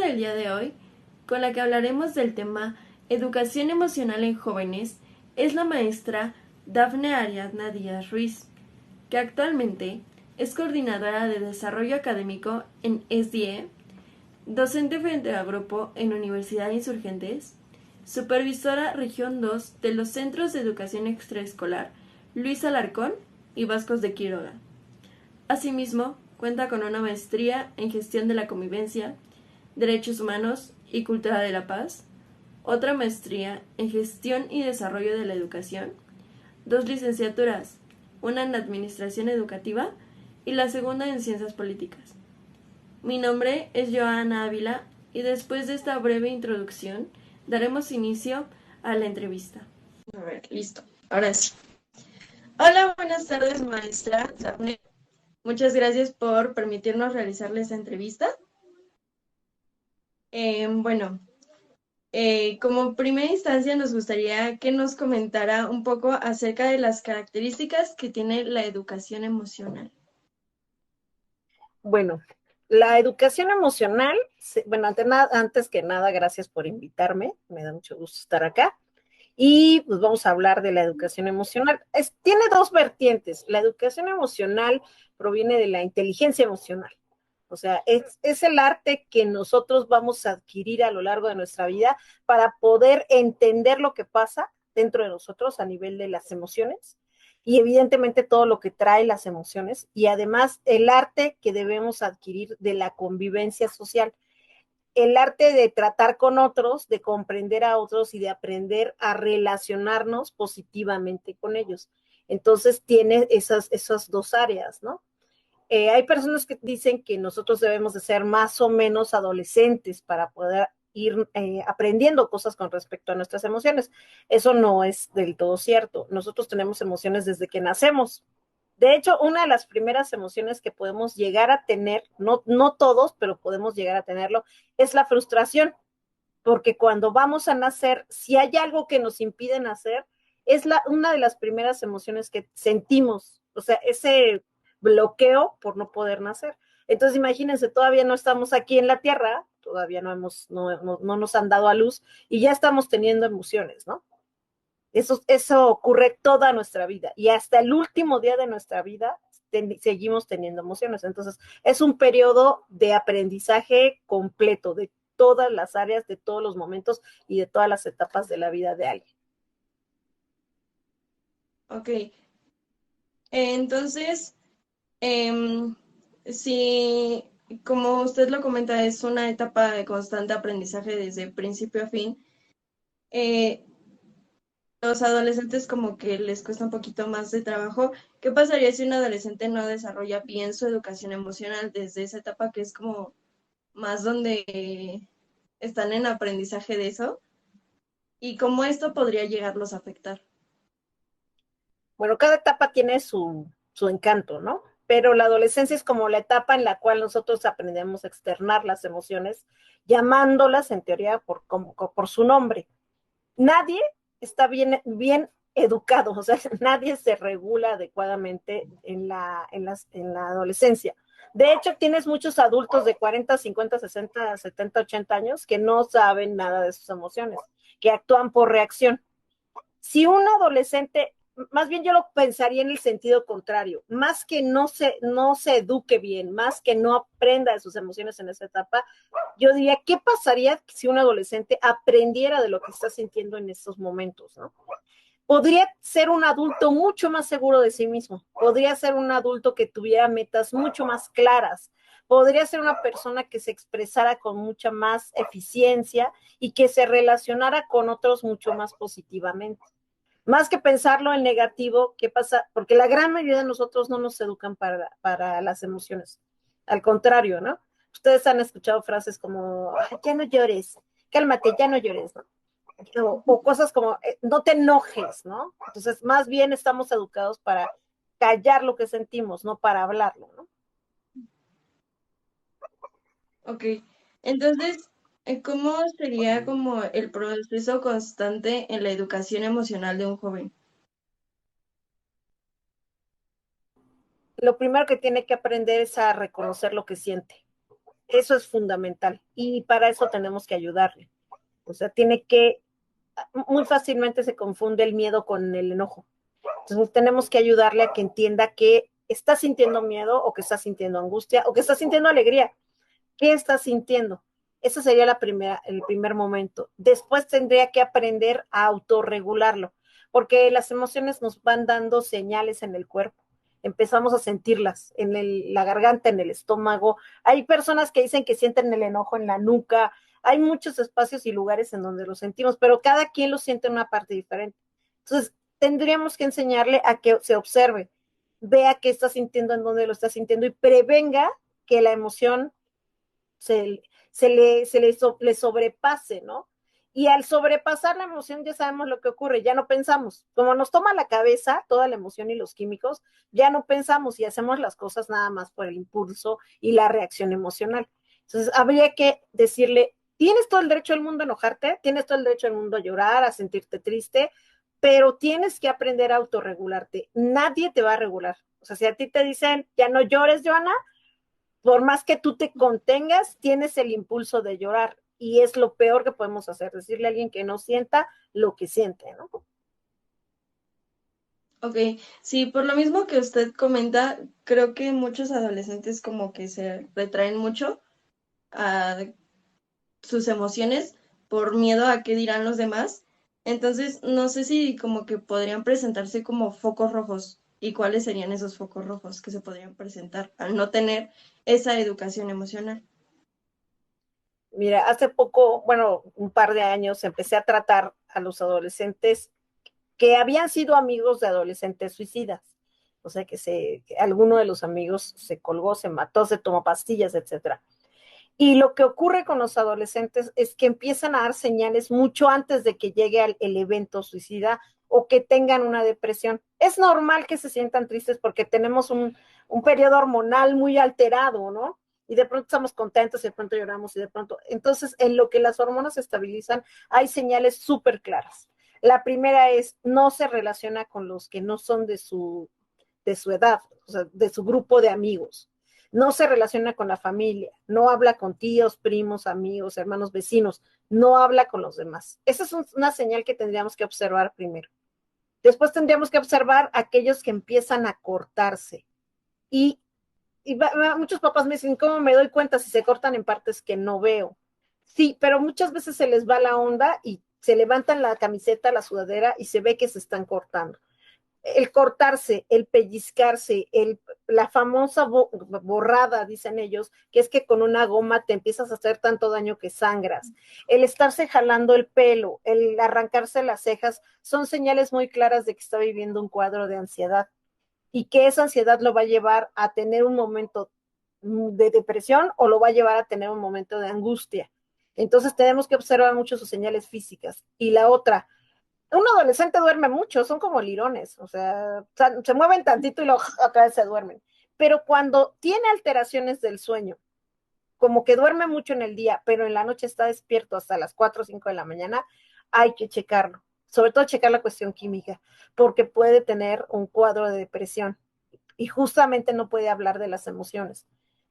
del día de hoy, con la que hablaremos del tema Educación emocional en jóvenes, es la maestra Dafne Ariadna Díaz Ruiz, que actualmente es coordinadora de desarrollo académico en SDE, docente frente a grupo en Universidad Insurgentes, supervisora Región 2 de los Centros de Educación Extraescolar Luis Alarcón y Vascos de Quiroga. Asimismo, cuenta con una maestría en Gestión de la Convivencia, Derechos Humanos y Cultura de la Paz, otra maestría en Gestión y Desarrollo de la Educación, dos licenciaturas, una en Administración Educativa y la segunda en Ciencias Políticas. Mi nombre es Joana Ávila y después de esta breve introducción daremos inicio a la entrevista. A ver, listo. Ahora sí. Hola, buenas tardes, maestra Dafne. Muchas gracias por permitirnos realizarle esta entrevista. Bueno, como primera instancia nos gustaría que nos comentara un poco acerca de las características que tiene la educación emocional. Bueno, la educación emocional, bueno, antes que nada, gracias por invitarme, me da mucho gusto estar acá. Y pues vamos a hablar de la educación emocional. Tiene dos vertientes. La educación emocional proviene de la inteligencia emocional. O sea, es el arte que nosotros vamos a adquirir a lo largo de nuestra vida para poder entender lo que pasa dentro de nosotros a nivel de las emociones y evidentemente todo lo que trae las emociones y además el arte que debemos adquirir de la convivencia social, el arte de tratar con otros, de comprender a otros y de aprender a relacionarnos positivamente con ellos. Entonces tiene esas dos áreas, ¿no? Hay personas que dicen que nosotros debemos de ser más o menos adolescentes para poder ir aprendiendo cosas con respecto a nuestras emociones. Eso no es del todo cierto. Nosotros tenemos emociones desde que nacemos. De hecho, una de las primeras emociones que podemos llegar a tener, no todos, pero podemos llegar a tenerlo, es la frustración, porque cuando vamos a nacer, si hay algo que nos impide nacer, es una de las primeras emociones que sentimos, o sea, ese bloqueo por no poder nacer. Entonces, imagínense, todavía no estamos aquí en la Tierra, todavía no nos han dado a luz y ya estamos teniendo emociones, ¿no? Eso ocurre toda nuestra vida y hasta el último día de nuestra vida seguimos teniendo emociones. Entonces, es un periodo de aprendizaje completo de todas las áreas, de todos los momentos y de todas las etapas de la vida de alguien. Ok, entonces, em, si, como usted lo comenta, es una etapa de constante aprendizaje desde principio a fin. eh, los adolescentes como que les cuesta un poquito más de trabajo. ¿Qué pasaría si un adolescente no desarrolla bien su educación emocional desde esa etapa que es como más donde están en aprendizaje de eso? ¿Y cómo esto podría llegarlos a afectar? Bueno, cada etapa tiene su encanto, ¿no? Pero la adolescencia es como la etapa en la cual nosotros aprendemos a externar las emociones, llamándolas en teoría por su nombre. Nadie está bien educado, o sea, nadie se regula adecuadamente en la adolescencia. De hecho, tienes muchos adultos de 40, 50, 60, 70, 80 años que no saben nada de sus emociones, que actúan por reacción. Si un adolescente, más bien yo lo pensaría en el sentido contrario, más que no se eduque bien, más que no aprenda de sus emociones en esa etapa, yo diría, ¿qué pasaría si un adolescente aprendiera de lo que está sintiendo en estos momentos, ¿no? Podría ser un adulto mucho más seguro de sí mismo, podría ser un adulto que tuviera metas mucho más claras, podría ser una persona que se expresara con mucha más eficiencia y que se relacionara con otros mucho más positivamente. Más que pensarlo en negativo, ¿qué pasa? Porque la gran mayoría de nosotros no nos educan para las emociones. Al contrario, ¿no? Ustedes han escuchado frases como, ya no llores, cálmate, ya no llores, ¿no? O cosas como, no te enojes, ¿no? Entonces, más bien estamos educados para callar lo que sentimos, no para hablarlo, ¿no? Ok, entonces, ¿cómo sería como el proceso constante en la educación emocional de un joven? Lo primero que tiene que aprender es a reconocer lo que siente. Eso es fundamental y para eso tenemos que ayudarle. O sea, tiene que, muy fácilmente se confunde el miedo con el enojo. Entonces tenemos que ayudarle a que entienda que está sintiendo miedo o que está sintiendo angustia o que está sintiendo alegría. ¿Qué está sintiendo? Ese sería el primer momento. Después tendría que aprender a autorregularlo, porque las emociones nos van dando señales en el cuerpo. Empezamos a sentirlas en la garganta, en el estómago. Hay personas que dicen que sienten el enojo en la nuca. Hay muchos espacios y lugares en donde lo sentimos, pero cada quien lo siente en una parte diferente. Entonces, tendríamos que enseñarle a que se observe, vea qué está sintiendo, en dónde lo está sintiendo y prevenga que la emoción le sobrepase, ¿no? Y al sobrepasar la emoción ya sabemos lo que ocurre, ya no pensamos. Como nos toma la cabeza toda la emoción y los químicos, ya no pensamos y hacemos las cosas nada más por el impulso y la reacción emocional. Entonces, habría que decirle, tienes todo el derecho del mundo a enojarte, tienes todo el derecho del mundo a llorar, a sentirte triste, pero tienes que aprender a autorregularte. Nadie te va a regular. O sea, si a ti te dicen, ya no llores, Joana, por más que tú te contengas, tienes el impulso de llorar y es lo peor que podemos hacer, decirle a alguien que no sienta lo que siente, ¿no? Ok, sí, por lo mismo que usted comenta, creo que muchos adolescentes como que se retraen mucho a sus emociones por miedo a qué dirán los demás. Entonces, no sé si como que podrían presentarse como focos rojos y cuáles serían esos focos rojos que se podrían presentar al no tener esa educación emocional. Mira, hace poco, bueno, un par de años, empecé a tratar a los adolescentes que habían sido amigos de adolescentes suicidas. O sea, que alguno de los amigos se colgó, se mató, se tomó pastillas, etcétera. Y lo que ocurre con los adolescentes es que empiezan a dar señales mucho antes de que llegue el evento suicida o que tengan una depresión. Es normal que se sientan tristes porque tenemos un periodo hormonal muy alterado, ¿no? Y de pronto estamos contentos y de pronto lloramos y de pronto. Entonces, en lo que las hormonas se estabilizan, hay señales súper claras. La primera es, no se relaciona con los que no son de su edad, o sea, de su grupo de amigos. No se relaciona con la familia, no habla con tíos, primos, amigos, hermanos, vecinos, no habla con los demás. Esa es una señal que tendríamos que observar primero. Después tendríamos que observar aquellos que empiezan a cortarse. Y, muchos papás me dicen, ¿cómo me doy cuenta si se cortan en partes que no veo? Sí, pero muchas veces se les va la onda y se levantan la camiseta, la sudadera y se ve que se están cortando. El cortarse, el pellizcarse, la famosa borrada, dicen ellos, que es que con una goma te empiezas a hacer tanto daño que sangras. El estarse jalando el pelo, el arrancarse las cejas, son señales muy claras de que está viviendo un cuadro de ansiedad y que esa ansiedad lo va a llevar a tener un momento de depresión o lo va a llevar a tener un momento de angustia. Entonces tenemos que observar mucho sus señales físicas. Y la otra, un adolescente duerme mucho, son como lirones, o sea, se mueven tantito y luego otra vez se duermen. Pero cuando tiene alteraciones del sueño, como que duerme mucho en el día, pero en la noche está despierto hasta las 4 o 5 de la mañana, hay que checarlo. Sobre todo checar la cuestión química, porque puede tener un cuadro de depresión y justamente no puede hablar de las emociones.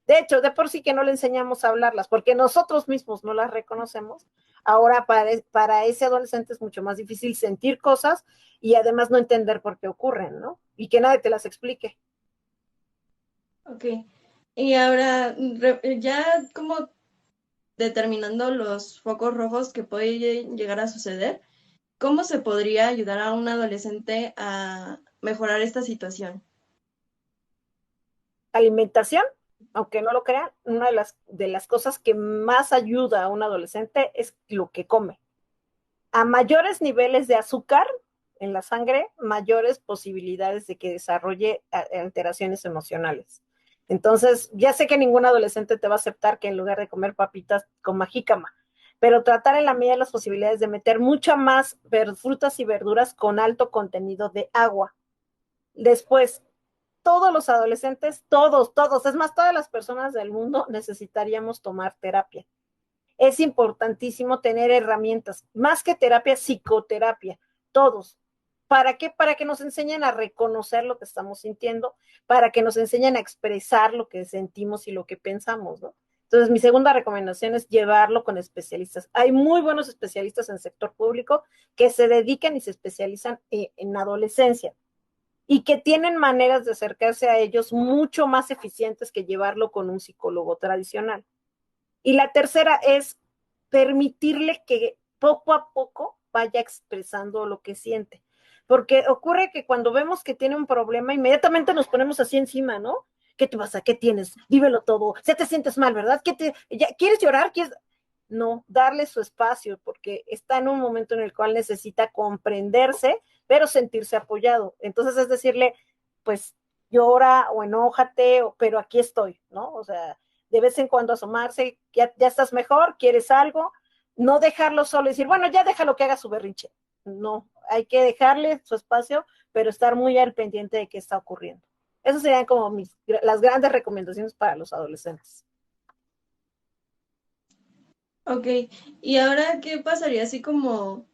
De hecho, de por sí que no le enseñamos a hablarlas, porque nosotros mismos no las reconocemos. Ahora para ese adolescente es mucho más difícil sentir cosas y además no entender por qué ocurren, ¿no? Y que nadie te las explique. Ok, y ahora ya como determinando los focos rojos que pueden llegar a suceder, ¿cómo se podría ayudar a un adolescente a mejorar esta situación? Alimentación, aunque no lo crean, una de las cosas que más ayuda a un adolescente es lo que come. A mayores niveles de azúcar en la sangre, mayores posibilidades de que desarrolle alteraciones emocionales. Entonces, ya sé que ningún adolescente te va a aceptar que en lugar de comer papitas, coma jícama, pero tratar en la medida de las posibilidades de meter mucha más frutas y verduras con alto contenido de agua. Después, todos los adolescentes, todos, es más, todas las personas del mundo necesitaríamos tomar terapia. Es importantísimo tener herramientas, más que terapia, psicoterapia, todos. ¿Para qué? Para que nos enseñen a reconocer lo que estamos sintiendo, para que nos enseñen a expresar lo que sentimos y lo que pensamos, ¿no? Entonces, mi segunda recomendación es llevarlo con especialistas. Hay muy buenos especialistas en el sector público que se dedican y se especializan en adolescencia y que tienen maneras de acercarse a ellos mucho más eficientes que llevarlo con un psicólogo tradicional. Y la tercera es permitirle que poco a poco vaya expresando lo que siente. Porque ocurre que cuando vemos que tiene un problema, inmediatamente nos ponemos así encima, ¿no? ¿Qué te pasa? ¿Qué tienes? Dímelo todo. Ya te sientes mal, ¿verdad? ¿Quieres llorar? ¿Quieres? No, darle su espacio, porque está en un momento en el cual necesita comprenderse, pero sentirse apoyado. Entonces es decirle, pues llora o enójate, pero aquí estoy, ¿no? O sea, de vez en cuando asomarse, ya estás mejor, quieres algo, no dejarlo solo y decir, bueno, ya déjalo que haga su berrinche. No, hay que dejarle su espacio, pero estar muy al pendiente de qué está ocurriendo. Esas serían como las grandes recomendaciones para los adolescentes. Ok, y ahora, ¿qué pasaría así como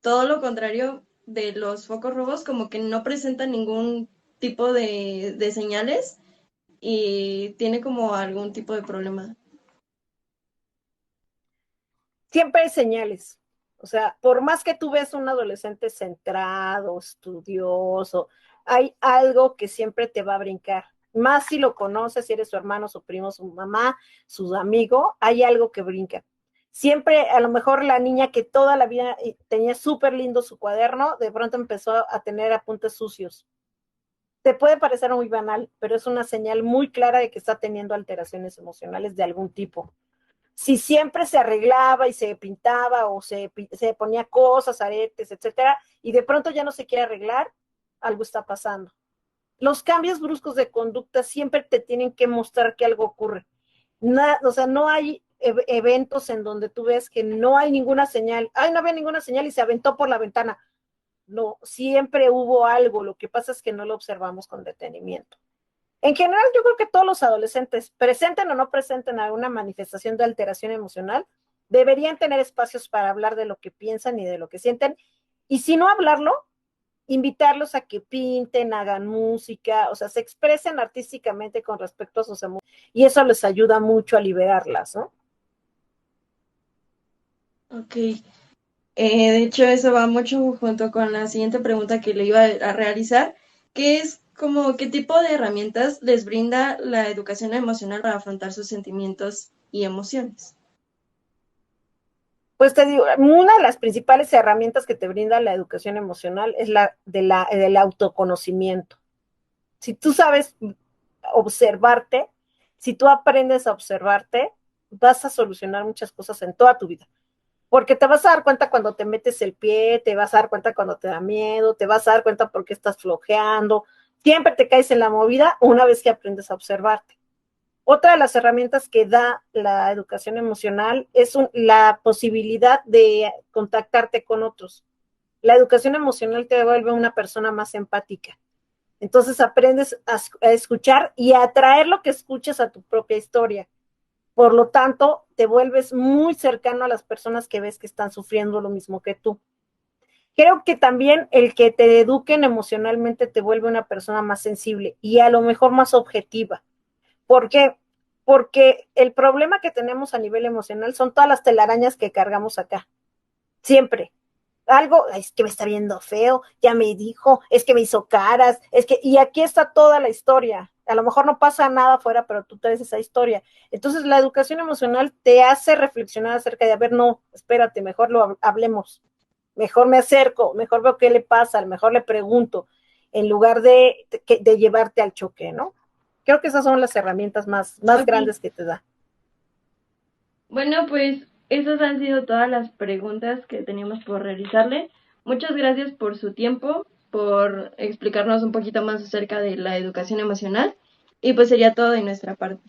todo lo contrario de los focos rojos, como que no presentan ningún tipo de señales y tiene como algún tipo de problema? Siempre hay señales. O sea, por más que tú ves un adolescente centrado, estudioso, hay algo que siempre te va a brincar. Más si lo conoces, si eres su hermano, su primo, su mamá, su amigo, hay algo que brinca. Siempre, a lo mejor la niña que toda la vida tenía súper lindo su cuaderno, de pronto empezó a tener apuntes sucios. Te puede parecer muy banal, pero es una señal muy clara de que está teniendo alteraciones emocionales de algún tipo. Si siempre se arreglaba y se pintaba o se ponía cosas, aretes, etcétera, y de pronto ya no se quiere arreglar, algo está pasando. Los cambios bruscos de conducta siempre te tienen que mostrar que algo ocurre. O sea, no hay eventos en donde tú ves que no hay ninguna señal. Ay, no había ninguna señal y se aventó por la ventana. No, siempre hubo algo. Lo que pasa es que no lo observamos con detenimiento. En general, yo creo que todos los adolescentes, presenten o no presenten alguna manifestación de alteración emocional, deberían tener espacios para hablar de lo que piensan y de lo que sienten. Y si no hablarlo, invitarlos a que pinten, hagan música, o sea, se expresen artísticamente con respecto a sus emociones. Y eso les ayuda mucho a liberarlas, ¿no? Ok, de hecho eso va mucho junto con la siguiente pregunta que le iba a realizar, que es como qué tipo de herramientas les brinda la educación emocional para afrontar sus sentimientos y emociones. Pues te digo, una de las principales herramientas que te brinda la educación emocional es del autoconocimiento. Si tú sabes observarte, si tú aprendes a observarte, vas a solucionar muchas cosas en toda tu vida. Porque te vas a dar cuenta cuando te metes el pie, te vas a dar cuenta cuando te da miedo, te vas a dar cuenta porque estás flojeando. Siempre te caes en la movida una vez que aprendes a observarte. Otra de las herramientas que da la educación emocional es la posibilidad de contactarte con otros. La educación emocional te vuelve una persona más empática. Entonces aprendes a escuchar y a traer lo que escuchas a tu propia historia. Por lo tanto, te vuelves muy cercano a las personas que ves que están sufriendo lo mismo que tú. Creo que también el que te eduquen emocionalmente te vuelve una persona más sensible y a lo mejor más objetiva. ¿Por qué? Porque el problema que tenemos a nivel emocional son todas las telarañas que cargamos acá. Siempre. Algo, es que me está viendo feo, ya me dijo, es que me hizo caras, y aquí está toda la historia. A lo mejor no pasa nada afuera, pero tú traes esa historia. Entonces, la educación emocional te hace reflexionar acerca de, a ver, no, espérate, mejor lo hablemos, mejor me acerco, mejor veo qué le pasa, mejor le pregunto, en lugar de llevarte al choque, ¿no? Creo que esas son las herramientas más Ok, grandes que te da. bueno, pues esas han sido todas las preguntas que teníamos por realizarle. Muchas gracias por su tiempo, por explicarnos un poquito más acerca de la educación emocional y pues sería todo de nuestra parte.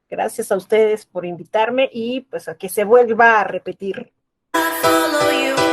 Gracias a ustedes por invitarme y pues a que se vuelva a repetir. I follow you.